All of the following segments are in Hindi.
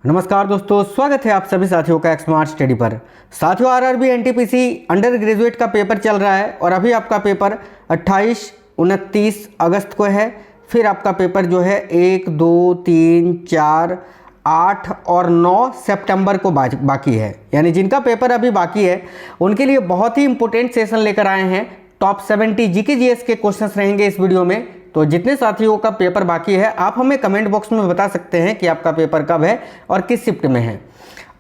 नमस्कार दोस्तों, स्वागत है आप सभी साथियों का स्मार्ट स्टडी पर। साथियों, आरआरबी एनटीपीसी अंडर ग्रेजुएट का पेपर चल रहा है और अभी आपका पेपर 28, 29 अगस्त को है। फिर आपका पेपर जो है 1, 2, 3, 4, 8 और 9 सितंबर को बाकी है। यानी जिनका पेपर अभी बाकी है उनके लिए बहुत ही इंपॉर्टेंट सेशन लेकर आए हैं। टॉप 70 जीके जीएस के क्वेश्चंस रहेंगे इस वीडियो में। तो जितने साथियों का पेपर बाकी है आप हमें कमेंट बॉक्स में बता सकते हैं कि आपका पेपर कब है और किस शिफ्ट में है।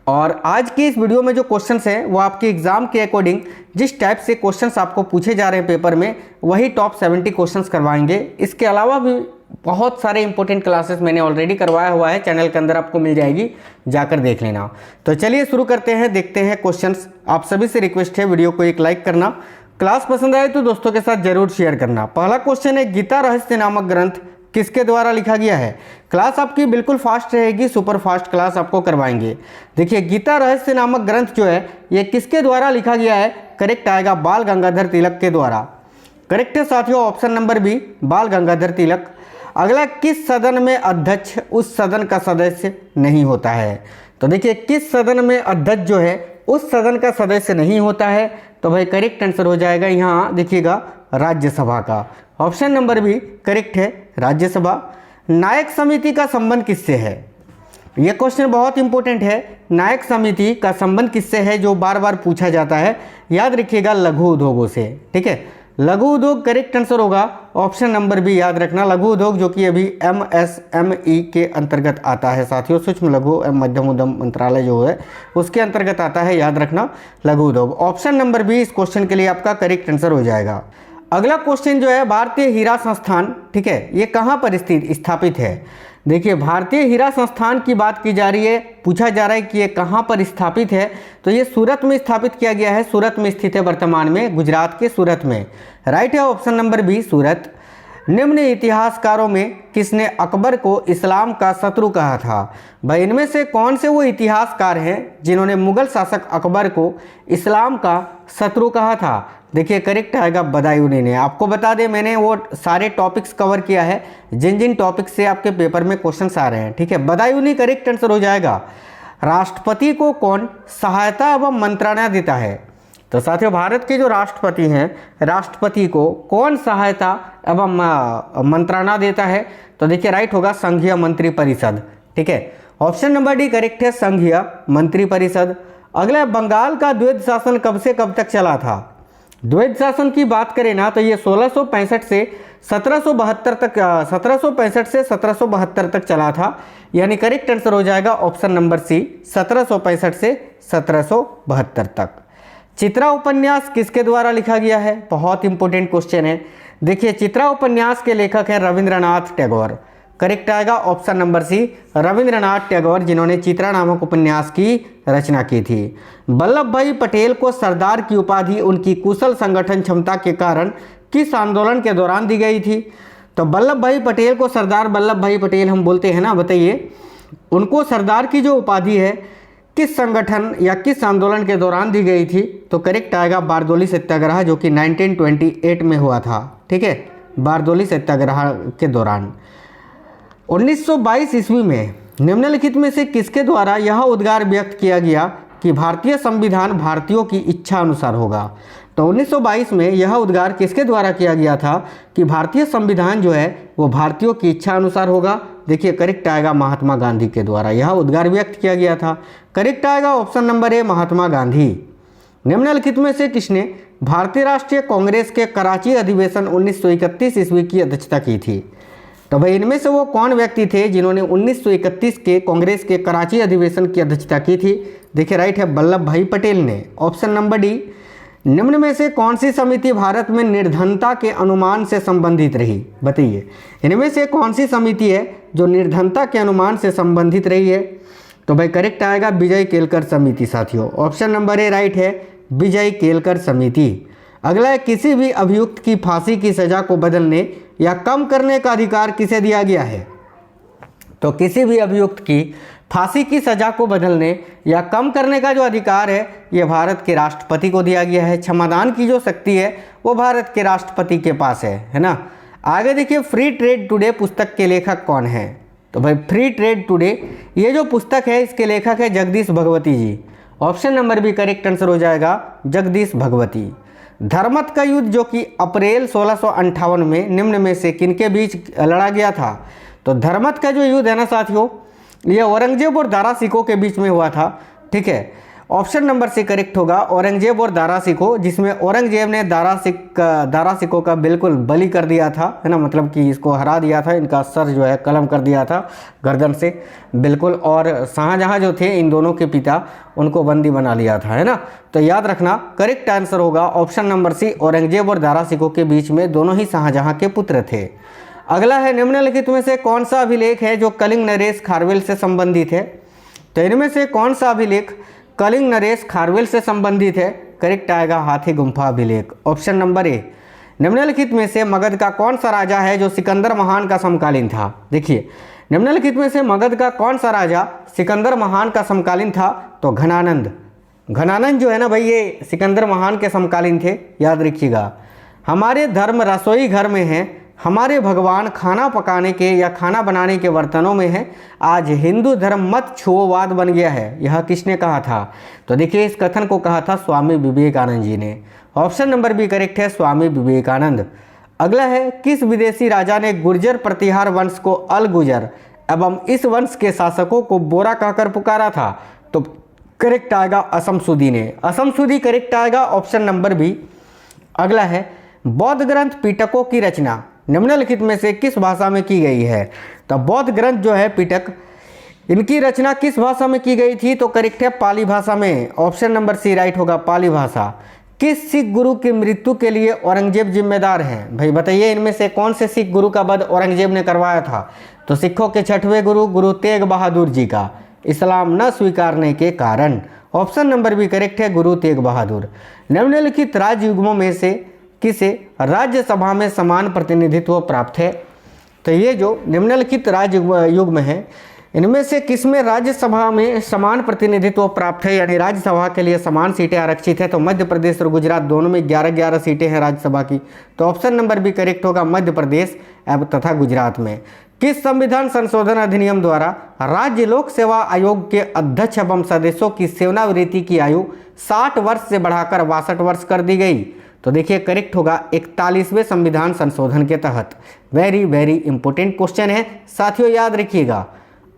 और आज की इस वीडियो में जो क्वेश्चंस हैं वो आपके एग्जाम के अकॉर्डिंग जिस टाइप से क्वेश्चंस आपको पूछे जा रहे हैं पेपर में वही टॉप 70 क्वेश्चंस करवाएंगे। इसके अलावा भी बहुत सारे इंपॉर्टेंट क्लासेस मैंने ऑलरेडी करवाया हुआ है, चैनल के अंदर आपको मिल जाएगी, जाकर देख लेना। तो चलिए शुरू करते हैं, देखते हैं क्वेश्चंस। आप सभी से रिक्वेस्ट है वीडियो को एक लाइक करना, क्लास पसंद आए तो दोस्तों के साथ जरूर शेयर करना। पहला क्वेश्चन है, गीता रहस्य नामक ग्रंथ किसके द्वारा लिखा गया है। क्लास आपकी बिल्कुल फास्ट रहेगी, सुपर फास्ट क्लास आपको करवाएंगे। देखिए, गीता रहस्य नामक ग्रंथ जो है ये किसके द्वारा लिखा गया है। करेक्ट आएगा बाल गंगाधर तिलक के द्वारा। करेक्ट है साथियों, ऑप्शन नंबर बी, बाल गंगाधर तिलक। अगला, किस सदन में अध्यक्ष उस सदन का सदस्य नहीं होता है। तो देखिए, किस सदन में अध्यक्ष जो है उस सदन का सदस्य नहीं होता है, तो भाई करेक्ट आंसर हो जाएगा यहाँ देखिएगा राज्यसभा का। ऑप्शन नंबर बी करेक्ट है, राज्यसभा। नायक समिति का संबंध किससे है। यह क्वेश्चन बहुत इंपॉर्टेंट है। नायक समिति का संबंध किससे है जो बार बार पूछा जाता है, याद रखिएगा लघु उद्योगों से। ठीक है, लघु उद्योग करेक्ट आंसर होगा। ऑप्शन नंबर बी याद रखना, लघु उद्योग जो कि अभी MSME के अंतर्गत आता है साथियों, सूक्ष्म लघु एवं मध्यम उद्यम मंत्रालय जो है उसके अंतर्गत आता है, याद रखना लघु उद्योग। ऑप्शन नंबर बी इस क्वेश्चन के लिए आपका करेक्ट आंसर हो जाएगा। अगला क्वेश्चन जो है, भारतीय हीरा संस्थान, ठीक है, ये कहाँ पर स्थापित है। देखिए, भारतीय हीरा संस्थान की बात की जा रही है, पूछा जा रहा है कि ये कहाँ पर स्थापित है। तो ये सूरत में स्थापित किया गया है, सूरत में स्थित है वर्तमान में, गुजरात के सूरत में। राइट है ऑप्शन नंबर बी, सूरत। निम्न इतिहासकारों में किसने अकबर को इस्लाम का शत्रु कहा था। भाई इनमें से कौन से वो इतिहासकार हैं जिन्होंने मुगल शासक अकबर को इस्लाम का शत्रु कहा था। देखिए, करेक्ट आएगा बदायूनी ने। आपको बता दें, मैंने वो सारे टॉपिक्स कवर किया है जिन जिन टॉपिक्स से आपके पेपर में क्वेश्चंस आ रहे हैं। ठीक है, बदायूनी करेक्ट आंसर हो जाएगा। राष्ट्रपति को कौन सहायता एवं मंत्रणा देता है। तो साथियों, भारत के जो राष्ट्रपति हैं, राष्ट्रपति को कौन सहायता एवं मंत्रणा देता है। तो देखिए, राइट होगा संघीय मंत्री परिषद। ठीक है, ऑप्शन नंबर डी करेक्ट है, संघीय मंत्री परिषद। अगला, बंगाल का द्वैध शासन कब से कब तक चला था। द्वैध शासन की बात करें ना तो ये 1665 से 1772 तक 1765 से 1772 तक चला था। यानी करेक्ट आंसर हो जाएगा ऑप्शन नंबर सी, 1765 से 1772 तक। चित्रा उपन्यास किसके द्वारा लिखा गया है। बहुत इंपॉर्टेंट क्वेश्चन है। देखिए, चित्रा उपन्यास के लेखक हैं रविंद्रनाथ टैगोर। करेक्ट आएगा option number C, Rabindranath Tagore, जिन्होंने चित्रा नामक उपन्यास की रचना की थी। वल्लभ भाई पटेल को सरदार की उपाधि उनकी कुशल संगठन क्षमता के कारण किस आंदोलन के दौरान दी गई थी। तो वल्लभ भाई पटेल को सरदार वल्लभ भाई पटेल हम बोलते हैं ना, बताइए उनको सरदार की जो उपाधि है किस संगठन या किस आंदोलन के दौरान दी गई थी। तो करेक्ट आएगा बारदोली सत्याग्रह, जो कि 1928 में हुआ था। ठीक है, बारदोली सत्याग्रह के दौरान। 1922 ईस्वी में निम्नलिखित में से किसके द्वारा यह उद्गार व्यक्त किया गया कि भारतीय संविधान भारतीयों की इच्छा अनुसार होगा। तो 1922 में यह उद्गार किसके द्वारा किया गया था कि भारतीय संविधान जो है वो भारतीयों की इच्छा अनुसार होगा। देखिए, करेक्ट आएगा महात्मा गांधी के द्वारा यह उद्गार व्यक्त किया गया था। करेक्ट आएगा option number A, Mahatma Gandhi. निम्नलिखित में से किसने भारतीय राष्ट्रीय कांग्रेस के कराची अधिवेशन 1931 ईस्वी की अध्यक्षता की थी। तो भाई इनमें से वो कौन व्यक्ति थे जिन्होंने 1931 के कांग्रेस के कराची अधिवेशन की अध्यक्षता की थी। देखिए, राइट है वल्लभ भाई पटेल ने। Option number D. निम्न में से कौन सी समिति भारत में निर्धनता के अनुमान से संबंधित रही। बताइए, इनमें से कौन सी समिति है जो निर्धनता के अनुमान से संबंधित रही है। तो भाई करेक्ट आएगा विजय केलकर समिति साथियों। ऑप्शन नंबर ए राइट है, विजय केलकर समिति। अगला है, किसी भी अभियुक्त की फांसी की सजा को बदलने या कम करने का अधिकार किसे दिया गया है। तो किसी भी अभियुक्त की फांसी की सजा को बदलने या कम करने का जो अधिकार है ये भारत के राष्ट्रपति को दिया गया है। क्षमादान की जो शक्ति है वो भारत के राष्ट्रपति के पास है ना। आगे देखिए, फ्री ट्रेड टुडे पुस्तक के लेखक कौन है। तो भाई फ्री ट्रेड टुडे, ये जो पुस्तक है इसके लेखक है Jagdish Bhagwati ji. Option number B correct answer हो जाएगा जगदीश भगवती। धर्मत का युद्ध जो कि अप्रैल 1658 में निम्न में से किनके बीच लड़ा गया था? तो धर्मत का जो युद्ध है ना साथियों, ये औरंगजेब और दारा सिकों के बीच में हुआ था। ठीक है, ऑप्शन नंबर सी करेक्ट होगा औरंगजेब और दारा सिकों, जिसमें औरंगजेब ने दारा सिकों का बिल्कुल बलि कर दिया था, है ना, मतलब कि इसको हरा दिया था, इनका सर जो है कलम कर दिया था गर्दन से बिल्कुल। और शाहजहां जो थे इन दोनों के पिता, उनको बंदी बना लिया था, है ना। तो याद रखना करेक्ट आंसर होगा ऑप्शन नंबर सी, औरंगजेब और दारा सिकों के बीच में दोनों ही शाहजहां के पुत्र थे। अगला है निम्नलिखित में से कौन सा अभिलेख है जो कलिंग नरेश खारवेल से संबंधित है? तो इनमें से कौन सा अभिलेख कलिंग नरेश खारवेल से संबंधित है? करेक्ट आएगा हाथी गुम्फा अभिलेख, ऑप्शन नंबर ए। निम्नलिखित में से मगध का कौन सा राजा है जो सिकंदर महान का समकालीन था? देखिए, निम्नलिखित में से मगध का कौन सा राजा सिकंदर महान का समकालीन था? तो घनानंद। घनानंद जो है ना भाई, ये सिकंदर महान के समकालीन थे, याद रखिएगा। हमारे धर्म रसोई घर में है, हमारे भगवान खाना पकाने के या खाना बनाने के बर्तनों में है, आज हिंदू धर्म मत छुओवाद बन गया है, यह किसने कहा था? तो देखिए, इस कथन को कहा था स्वामी विवेकानंद जी ने। ऑप्शन नंबर बी करेक्ट है स्वामी विवेकानंद। अगला है, किस विदेशी राजा ने गुर्जर प्रतिहार वंश को अल गुजर एवं इस वंश के शासकों को बोरा कहकर पुकारा था? तो करेक्ट आएगा असम सूदी ने। असम सूदी करेक्ट आएगा, ऑप्शन नंबर बी। अगला है, बौद्ध ग्रंथ पिटकों की रचना निम्नलिखित में से किस भाषा में की गई है? तो बौद्ध ग्रंथ जो है पिटक, इनकी रचना किस भाषा में की गई थी? तो करेक्ट है पाली भाषा में, ऑप्शन नंबर सी राइट होगा पाली भाषा। किस सिख गुरु की मृत्यु के लिए औरंगजेब जिम्मेदार हैं? भाई बताइए, इनमें से कौन से सिख गुरु का वध औरंगजेब ने करवाया था? तो सिखों के 6वें गुरु गुरु तेग बहादुर जी का, इस्लाम न स्वीकारने के कारण। ऑप्शन नंबर बी करेक्ट है गुरु तेग बहादुर। निम्नलिखित राजयुग्मों में से किसे राज्यसभा में समान प्रतिनिधित्व प्राप्त है? तो ये जो निम्नलिखित राजयुग्म है, इनमें से किसमें राज्यसभा में समान प्रतिनिधित्व प्राप्त है, यानी राज्यसभा के लिए समान सीटें आरक्षित है? तो मध्य प्रदेश और गुजरात दोनों में 11-11 सीटें हैं राज्यसभा की। तो ऑप्शन नंबर बी करेक्ट होगा मध्य प्रदेश तथा गुजरात में। किस संविधान संशोधन अधिनियम द्वारा राज्य लोक सेवा आयोग के अध्यक्ष एवं सदस्यों की सेवानिवृत्ति की आयु 60 वर्ष से बढ़ाकर 62 वर्ष कर दी गई? तो देखिए करेक्ट होगा 41वें संविधान संशोधन के तहत। वेरी वेरी इंपॉर्टेंट क्वेश्चन है साथियों, याद रखिएगा।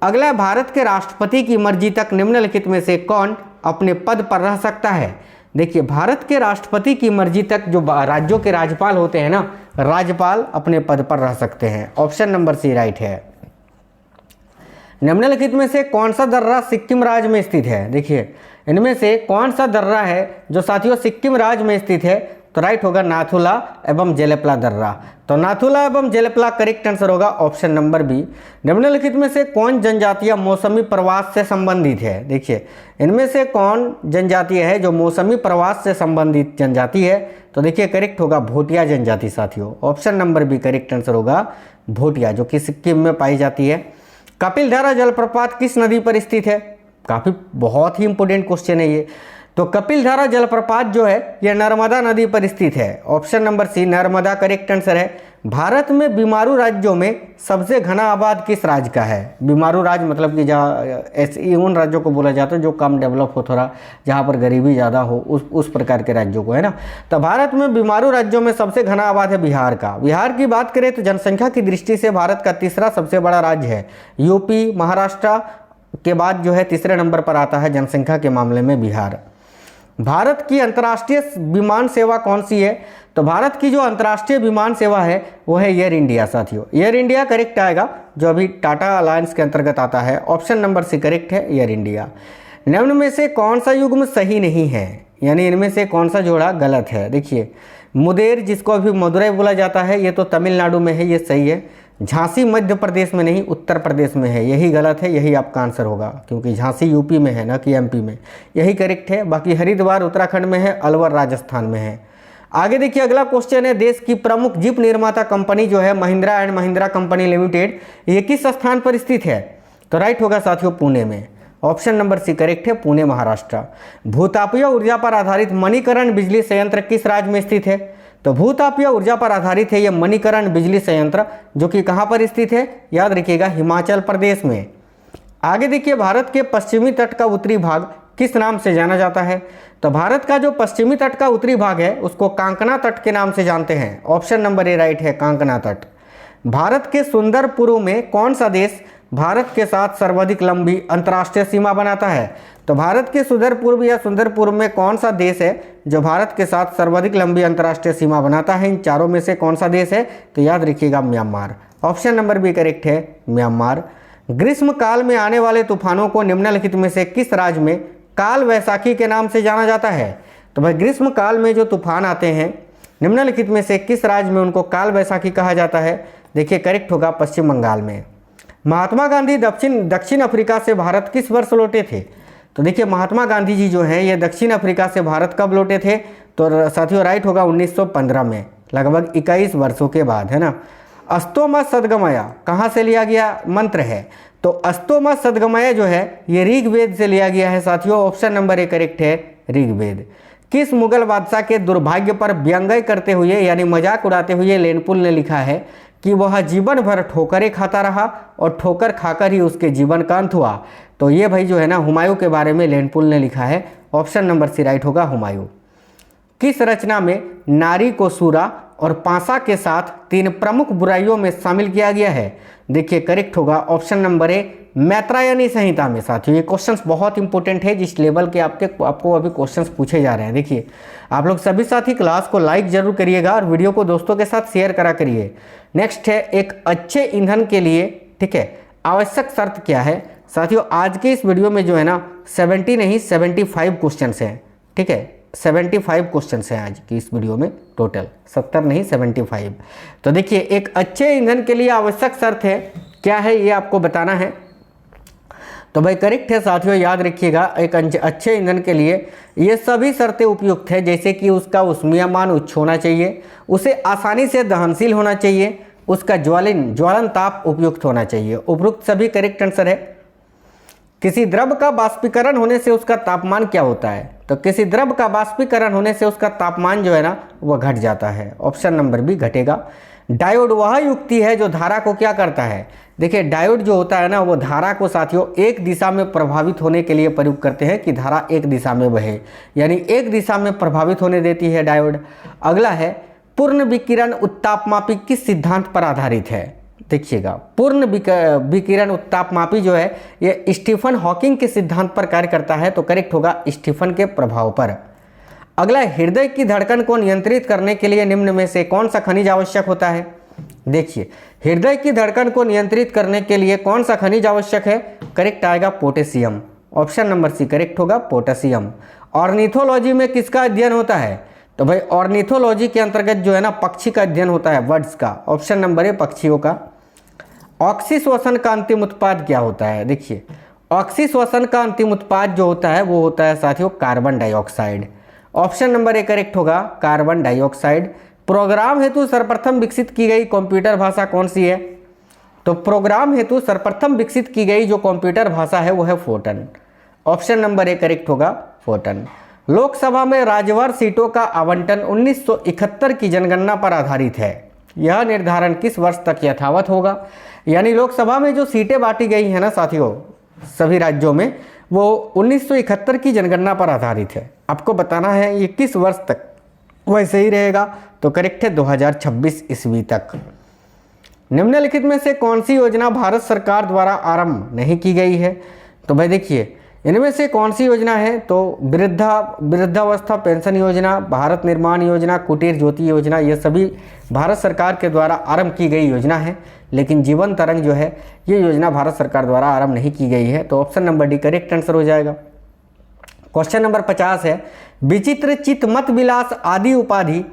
अगला, भारत के राष्ट्रपति की मर्जी तक निम्नलिखित में से कौन अपने पद पर रह सकता है? देखिए, भारत के राष्ट्रपति की मर्जी तक जो राज्यों के राज्यपाल होते हैं ना, राज्यपाल अपने पद पर रह सकते हैं। ऑप्शन नंबर सी राइट है। निम्नलिखित में से कौन सा दर्रा सिक्किम राज्य में स्थित है? देखिए, इनमें से कौन सा दर्रा है जो साथियों सिक्किम राज्य में स्थित है? तो राइट होगा नाथुला एवं जेलेपला दर्रा। तो नाथुला एवं जेलेपला करेक्ट आंसर होगा, ऑप्शन नंबर बी। निम्नलिखित में से कौन जनजातीय मौसमी प्रवास से संबंधित है? देखिए, इनमें से कौन जनजातीय है जो मौसमी प्रवास से संबंधित जनजाति है? तो देखिए करेक्ट होगा भोटिया जनजाति साथियों। Option number B correct answer होगा भोटिया, जो कि सिक्किम में पाई जाती है। कपिलधारा जलप्रपात किस नदी पर स्थित है? काफ़ी बहुत ही इंपॉर्टेंट क्वेश्चन है ये। तो कपिलधारा जलप्रपात जो है यह नर्मदा नदी पर स्थित है। Option number C Narmada correct answer है। भारत में बीमारू राज्यों में सबसे घना आबाद किस राज्य का है? बीमारू राज्य मतलब कि जहाँ उन राज्यों को बोला जाता है जो कम डेवलप हो, थोड़ा जहाँ पर गरीबी ज़्यादा हो, उस प्रकार के राज्यों को, है ना। तो भारत में बीमारू राज्यों में सबसे घना आबाद है बिहार का। बिहार की बात करें तो जनसंख्या की दृष्टि से भारत का तीसरा सबसे बड़ा राज्य है। यूपी महाराष्ट्र के बाद जो है तीसरे नंबर पर आता है जनसंख्या के मामले में बिहार। भारत की अंतर्राष्ट्रीय विमान सेवा कौन सी है? तो भारत की जो अंतर्राष्ट्रीय विमान सेवा है वो है एयर इंडिया साथियों। एयर इंडिया करेक्ट आएगा, जो अभी टाटा अलायंस के अंतर्गत आता है। ऑप्शन नंबर सी करेक्ट है एयर इंडिया। निम्न में से कौन सा युग्म सही नहीं है, यानी इनमें से कौन सा जोड़ा गलत है? देखिए, मुदेर जिसको अभी मदुरई बोला जाता है, ये तो तमिलनाडु में है, ये सही है। झांसी मध्य प्रदेश में नहीं, उत्तर प्रदेश में है, यही गलत है, यही आपका आंसर होगा, क्योंकि झांसी यूपी में है ना कि एमपी में, यही करेक्ट है। बाकी हरिद्वार उत्तराखंड में है, अलवर राजस्थान में है। आगे देखिए, अगला क्वेश्चन है, देश की प्रमुख जीप निर्माता कंपनी जो है Mahindra and Mahindra company limited, ये किस स्थान पर स्थित है? तो राइट होगा साथियों पुणे में। ऑप्शन नंबर सी करेक्ट है, पुणे महाराष्ट्र। भूतापीय ऊर्जा पर आधारित मणिकरण बिजली संयंत्र किस राज्य में स्थित है? तो भूतापीय ऊर्जा पर आधारित है ये मणिकरण बिजली संयंत्र, जो कि कहाँ पर स्थित है, याद रखिएगा हिमाचल प्रदेश में। आगे देखिए, भारत के पश्चिमी तट का उत्तरी भाग किस नाम से जाना जाता है। तो भारत का जो पश्चिमी तट का उत्तरी भाग है उसको कांकना तट के नाम से जानते हैं। ऑप्शन नंबर ए राइट है, कांकना तट। भारत के सुंदर पूर्व में कौन सा देश भारत के साथ सर्वाधिक लंबी अंतर्राष्ट्रीय सीमा बनाता है। तो भारत के सुंदर पूर्व या सुंदर पूर्व में कौन सा देश है जो भारत के साथ सर्वाधिक लंबी अंतर्राष्ट्रीय सीमा बनाता है। इन चारों में से कौन सा देश है, तो याद रखिएगा Myanmar. Option number B correct है, म्यांमार। ग्रीष्म काल में आने वाले तूफानों को निम्नलिखित में से किस राज्य में काल वैसाखी के नाम से जाना जाता है। तो भाई ग्रीष्म काल में जो तूफान आते हैं निम्नलिखित में से किस राज्य में उनको काल वैसाखी कहा जाता है। देखिए करेक्ट होगा पश्चिम बंगाल में। महात्मा गांधी दक्षिण अफ्रीका से भारत किस वर्ष लौटे थे। तो देखिए महात्मा गांधी जी जो हैं ये दक्षिण अफ्रीका से भारत कब लौटे थे, तो साथियों राइट होगा 1915 में, लगभग 21 वर्षों के बाद, है ना। अस्तो मा सद्गमया कहाँ से लिया गया मंत्र है। तो अस्तो मा सद्गमया जो है ये ऋग्वेद से लिया गया है साथियों। ऑप्शन नंबर ए करेक्ट है, ऋग्वेद। किस मुगल बादशाह के दुर्भाग्य पर व्यंग्य करते हुए यानी मजाक उड़ाते हुए लेनपुल ने लिखा है कि वह जीवन भर ठोकरें खाता रहा और ठोकर खाकर ही उसके जीवन का अंत हुआ। तो ये भाई जो है ना हुमायूं के बारे में लेनपुल ने लिखा है। ऑप्शन नंबर सी राइट होगा, हुमायूं। किस रचना में नारी को सूरा और पासा के साथ 3 प्रमुख बुराइयों में शामिल किया गया है। देखिए करेक्ट होगा ऑप्शन नंबर ए, मैत्रायणी संहिता में। साथियों ये क्वेश्चंस बहुत इंपॉर्टेंट है, जिस लेवल के आपको अभी क्वेश्चंस पूछे जा रहे हैं। देखिए आप लोग सभी साथी क्लास को लाइक जरूर करिएगा और वीडियो को दोस्तों के साथ शेयर करा करिए। नेक्स्ट है, एक अच्छे ईंधन के लिए, ठीक है, आवश्यक शर्त क्या है। साथियों आज के इस वीडियो में जो है ना 70 नहीं 75 क्वेश्चन हैं, ठीक है, 75 क्वेश्चन हैं आज की इस वीडियो में, टोटल 70 नहीं 75। तो देखिए एक अच्छे ईंधन के लिए आवश्यक शर्त है क्या है, ये आपको बताना है। तो भाई करेक्ट है साथियों, याद रखिएगा एक अच्छे ईंधन के लिए ये सभी शर्तें उपयुक्त है, जैसे कि उसका ऊष्मीयमान उच्च होना चाहिए, उसे आसानी से दहनशील होना चाहिए, उसका ज्वलन ताप उपयुक्त होना चाहिए। उपयुक्त सभी करेक्ट आंसर है। किसी द्रव का बाष्पीकरण होने से उसका तापमान क्या होता है। तो किसी द्रव का बाष्पीकरण होने से उसका तापमान जो है ना वह घट जाता है। ऑप्शन नंबर बी घटेगा। डायोड वह युक्ति है जो धारा को क्या करता है। देखिए डायोड जो होता है ना वो धारा को साथियों एक दिशा में प्रभावित होने के लिए प्रयोग करते हैं कि धारा एक दिशा में बहे, यानी एक दिशा में प्रभावित होने देती है डायोड। अगला है, पूर्ण विकिरण उत्तापमापी किस सिद्धांत पर आधारित है। देखिएगा पूर्ण विकिरण उत्तापमापी जो है ये स्टीफन हॉकिंग के सिद्धांत पर कार्य करता है। तो करेक्ट होगा स्टीफन के प्रभाव पर। अगला, हृदय की धड़कन को नियंत्रित करने के लिए निम्न में से कौन सा खनिज आवश्यक होता है। देखिए हृदय की धड़कन को नियंत्रित करने के लिए कौन सा खनिज आवश्यक है, करेक्ट आएगा potassium. Option number C correct होगा, पोटेशियम। ऑर्निथोलॉजी में किसका अध्ययन होता है। तो भाई ऑर्निथोलॉजी के अंतर्गत जो है ना पक्षी का अध्ययन होता है, बर्ड्स का। ऑप्शन नंबर ए पक्षियों का। ऑक्सीश्वसन का अंतिम उत्पाद क्या होता है। देखिए ऑक्सीश्वसन का अंतिम उत्पाद जो होता है वो होता है साथियों carbon dioxide. Option number A correct होगा, कार्बन डाइऑक्साइड। प्रोग्राम हेतु सर्वप्रथम विकसित की गई कंप्यूटर भाषा कौन सी है। तो प्रोग्राम हेतु सर्वप्रथम विकसित की गई जो कंप्यूटर भाषा है वो है Fortran. Option number A correct होगा, फोर्टन। लोकसभा में राज्यवार सीटों का आवंटन 1971 की जनगणना पर आधारित है। यह निर्धारण किस वर्ष तक यथावत होगा। यानी लोकसभा में जो सीटें बांटी गई हैं ना साथियों सभी राज्यों में, वो 1971 की जनगणना पर आधारित है। आपको बताना है ये किस वर्ष तक वैसे ही रहेगा। तो करेक्ट है 2026 ईस्वी तक। निम्नलिखित में से कौन सी योजना भारत सरकार द्वारा आरंभ नहीं की गई है। तो भाई देखिए इनमें से कौन सी योजना है, तो वृद्धावस्था पेंशन योजना, भारत निर्माण योजना, कुटीर ज्योति योजना, ये सभी भारत सरकार के द्वारा आरंभ की गई योजना है। लेकिन जीवन तरंग जो है ये योजना भारत सरकार द्वारा आरंभ नहीं की गई है। तो option number D correct answer हो जाएगा। क्वेश्चन नंबर 50 है, विचित्र चित मत विलास आदि उपाधि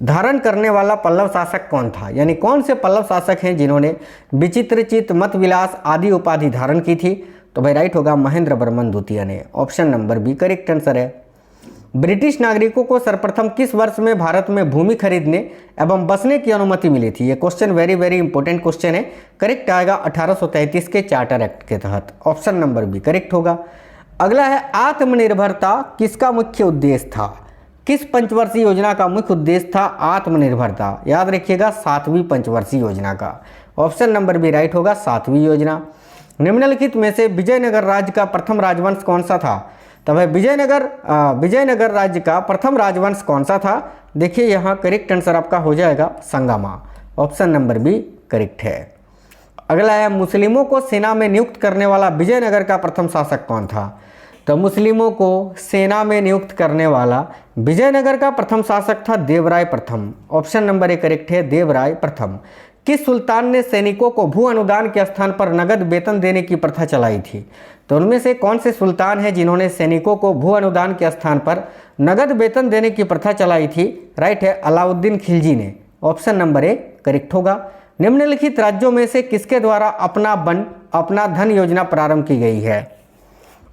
धारण करने वाला पल्लव शासक कौन था। यानी कौन से पल्लव शासक हैं जिन्होंने विचित्र चित मत विलास आदि उपाधि धारण की थी। तो भाई राइट होगा महेंद्र वर्मन द्वितीय ने। Option number B correct answer है। ब्रिटिश नागरिकों को सर्वप्रथम किस वर्ष में भारत में भूमि खरीदने एवं बसने की अनुमति मिली थी। ये क्वेश्चन वेरी इंपॉर्टेंट क्वेश्चन है। करेक्ट आएगा 1833 के चार्टर एक्ट के तहत। ऑप्शन नंबर बी करेक्ट होगा। अगला है, आत्मनिर्भरता किसका मुख्य उद्देश्य था। किस पंचवर्षीय योजना का मुख्य उद्देश्य था आत्मनिर्भरता? याद रखिएगा 7वीं पंचवर्षीय योजना का। ऑप्शन नंबर बी राइट होगा 7वीं योजना। निम्नलिखित में से विजयनगर राज्य का प्रथम राजवंश कौन सा था? तो भाई विजयनगर राज्य का प्रथम राजवंश कौन सा था? देखिए यहाँ करेक्ट आंसर आपका हो जाएगा Sangma. Option number B correct है। अगला है मुस्लिमों को सेना में नियुक्त करने वाला विजयनगर का प्रथम शासक कौन था? तो मुस्लिमों को सेना में नियुक्त करने वाला विजयनगर का प्रथम शासक था देवराय प्रथम। ऑप्शन नंबर ए करेक्ट है, देवराय प्रथम। किस सुल्तान ने सैनिकों को भू अनुदान के स्थान पर नगद वेतन देने की प्रथा चलाई थी? तो उनमें से कौन से सुल्तान हैं जिन्होंने सैनिकों को भू अनुदान के स्थान पर नगद वेतन देने की प्रथा चलाई थी? राइट है, अलाउद्दीन खिलजी ने। ऑप्शन नंबर ए करेक्ट होगा। निम्नलिखित राज्यों में से किसके द्वारा अपना वन अपना धन योजना प्रारंभ की गई है?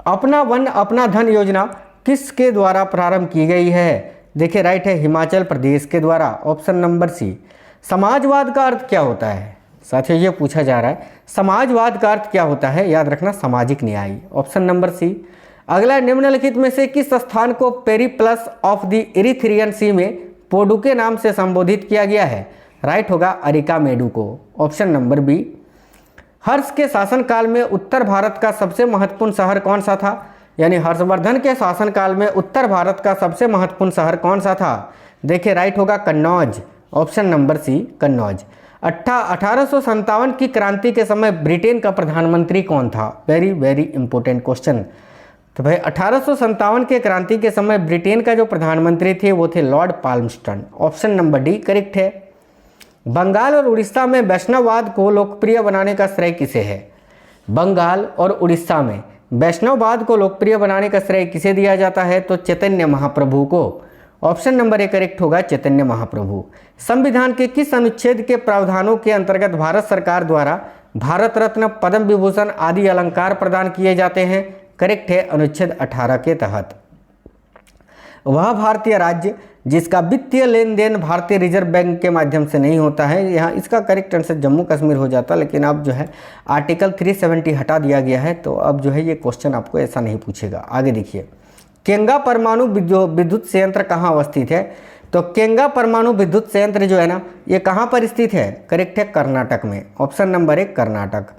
अपना वन अपना धन योजना किसके द्वारा प्रारंभ की गई है? देखिए राइट है, हिमाचल प्रदेश के द्वारा। Option number C. समाजवाद का अर्थ क्या होता है? साथियों ये पूछा जा रहा है, समाजवाद का अर्थ क्या होता है? याद रखना सामाजिक न्याय। Option number C. अगला, निम्नलिखित में से किस स्थान को Periplus of the Erythraean Sea में पोडू के नाम से संबोधित किया गया है? राइट होगा अरिका मेडू को। Option number B. हर्ष के शासनकाल में उत्तर भारत का सबसे महत्वपूर्ण शहर कौन सा था? यानी हर्षवर्धन के शासनकाल में उत्तर भारत का सबसे महत्वपूर्ण शहर कौन सा था? देखिए राइट होगा Kannauj. Option number C Kannauj. 1857 की क्रांति के समय ब्रिटेन का प्रधानमंत्री कौन था? Very very important question. तो भाई 1857 के क्रांति के समय ब्रिटेन का जो प्रधानमंत्री थे वो थे Lord Palmerston. Option number D correct है। बंगाल और उड़ीसा में वैष्णववाद को लोकप्रिय बनाने का श्रेय किसे है? बंगाल और उड़ीसा में वैष्णववाद को लोकप्रिय बनाने का श्रेय किसे दिया जाता है? तो चैतन्य महाप्रभु को। ऑप्शन नंबर ए करेक्ट होगा, चैतन्य महाप्रभु। संविधान के किस अनुच्छेद के प्रावधानों के अंतर्गत भारत सरकार द्वारा भारत रत्न, पद्म विभूषण आदि अलंकार प्रदान किए जाते हैं? करेक्ट है, अनुच्छेद 18 के तहत। वह भारतीय राज्य जिसका वित्तीय लेन देन भारतीय रिजर्व बैंक के माध्यम से नहीं होता है, यहाँ इसका करेक्ट आंसर जम्मू कश्मीर हो जाता, लेकिन अब जो है आर्टिकल 370 हटा दिया गया है, तो अब जो है ये क्वेश्चन आपको ऐसा नहीं पूछेगा। आगे देखिए, केंगा परमाणु विद्युत संयंत्र कहाँ अवस्थित है? तो केंगा परमाणु विद्युत संयंत्र जो है ना, ये कहाँ पर स्थित है? करेक्ट है, कर्नाटक में। Option number 1 Karnataka.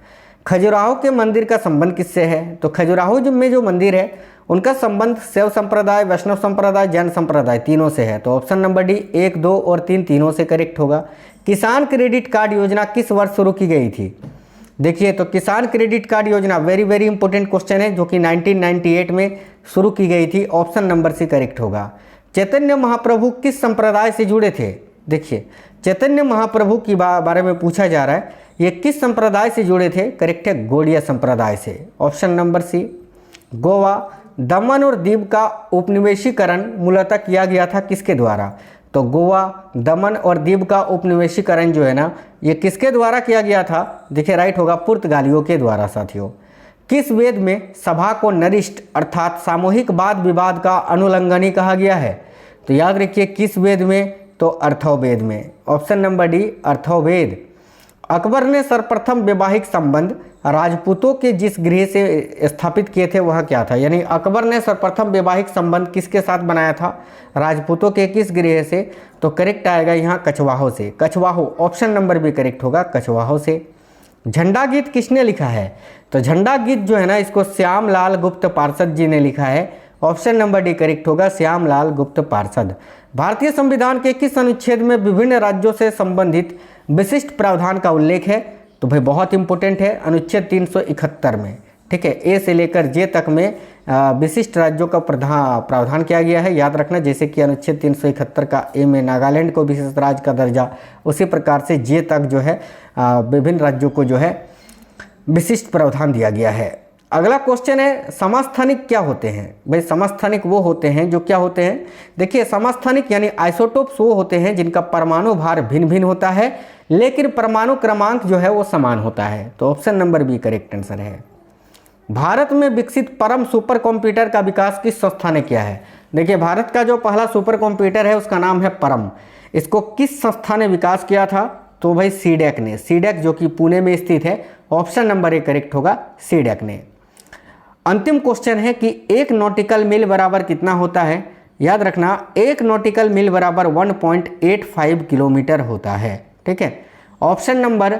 खजुराहो के मंदिर का संबंध किससे है? तो खजुराहो में जो मंदिर है उनका संबंध शैव संप्रदाय, वैष्णव संप्रदाय, जैन संप्रदाय तीनों से है। तो ऑप्शन नंबर डी 1, 2 और 3 तीनों से करेक्ट होगा। किसान क्रेडिट कार्ड योजना किस वर्ष शुरू की गई थी? देखिए, तो किसान क्रेडिट कार्ड योजना वेरी वेरी इंपॉर्टेंट क्वेश्चन है, जो कि 1998 में शुरू की गई थी। ऑप्शन नंबर सी करेक्ट होगा। चैतन्य महाप्रभु किस संप्रदाय से जुड़े थे? देखिए, चैतन्य महाप्रभु की बारे में पूछा जा रहा है, ये किस संप्रदाय से जुड़े थे? करेक्ट है, गौड़िया संप्रदाय से। ऑप्शन नंबर सी। गोवा, दमन और दीव का उपनिवेशीकरण मूलतः किया गया था किसके द्वारा? तो गोवा, दमन और दीव का उपनिवेशीकरण जो है ना, ये किसके द्वारा किया गया था? देखिए राइट होगा, पुर्तगालियों के द्वारा। साथियों, किस वेद में सभा को नरिष्ट अर्थात सामूहिक वाद विवाद का अनुल्लंघनी कहा गया है? तो याद रखिए किस वेद में? तो अर्थववेद में। Option number D Atharvaveda. Akbar ने सर्वप्रथम वैवाहिक संबंध राजपूतों के जिस गृह से स्थापित किए थे वह क्या था? यानी अकबर ने सर्वप्रथम वैवाहिक संबंध किसके साथ बनाया था? राजपूतों के किस गृह से? तो करेक्ट आएगा यहाँ कछवाहों से। कछवाहों, ऑप्शन नंबर भी करेक्ट होगा, कछवाहों से। झंडा गीत किसने लिखा है? तो झंडा गीत जो है ना, इसको श्यामलाल गुप्त पार्षद जी ने लिखा है। ऑप्शन नंबर डी करेक्ट होगा, श्यामलाल गुप्त पार्षद। भारतीय संविधान के किस अनुच्छेद में विभिन्न राज्यों से संबंधित विशिष्ट प्रावधान का उल्लेख है? तो भाई बहुत इंपॉर्टेंट है, अनुच्छेद 371 में। ठीक है, ए से लेकर जे तक में विशिष्ट राज्यों का प्रावधान किया गया है। याद रखना, जैसे कि अनुच्छेद 371 का ए में नागालैंड को विशिष्ट राज्य का दर्जा, उसी प्रकार से जे तक जो है विभिन्न राज्यों को जो है विशिष्ट प्रावधान दिया गया है। अगला क्वेश्चन है, समस्थानिक क्या होते हैं? भाई समस्थानिक वो होते हैं जो क्या होते हैं? देखिए, समस्थानिक यानी आइसोटोप्स वो होते हैं जिनका परमाणु भार भिन्न भिन्न होता है, लेकिन परमाणु क्रमांक जो है वो समान होता है। तो option number B correct answer है। भारत में विकसित परम सुपर कंप्यूटर का विकास किस संस्था ने किया है? देखिए, भारत का जो पहला सुपर कंप्यूटर है उसका नाम है परम। इसको किस संस्था ने विकास किया था? तो भाई सीडेक ने। सीडेक जो कि पुणे में स्थित है। ऑप्शन नंबर ए करेक्ट होगा, सीडेक ने। अंतिम क्वेश्चन है कि 1 नॉटिकल मील बराबर कितना होता है? याद रखना 1 नॉटिकल मील बराबर 1.85 किलोमीटर होता है। ठीक है, ऑप्शन नंबर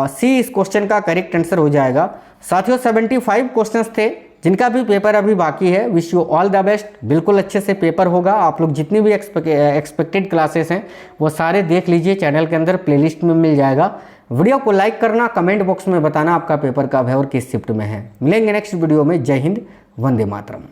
सी इस क्वेश्चन का करेक्ट आंसर हो जाएगा। साथियों 75 क्वेश्चंस थे जिनका भी पेपर अभी बाकी है। Wish you all the best. बिल्कुल अच्छे से पेपर होगा। आप लोग जितनी भी एक्सपेक्टेड क्लासेस हैं वो सारे देख लीजिए, चैनल के अंदर प्लेलिस्ट में मिल जाएगा। वीडियो को लाइक करना, कमेंट बॉक्स में बताना आपका पेपर कब है और किस शिफ्ट में है। मिलेंगे नेक्स्ट वीडियो में। जय हिंद, वंदे मातरम।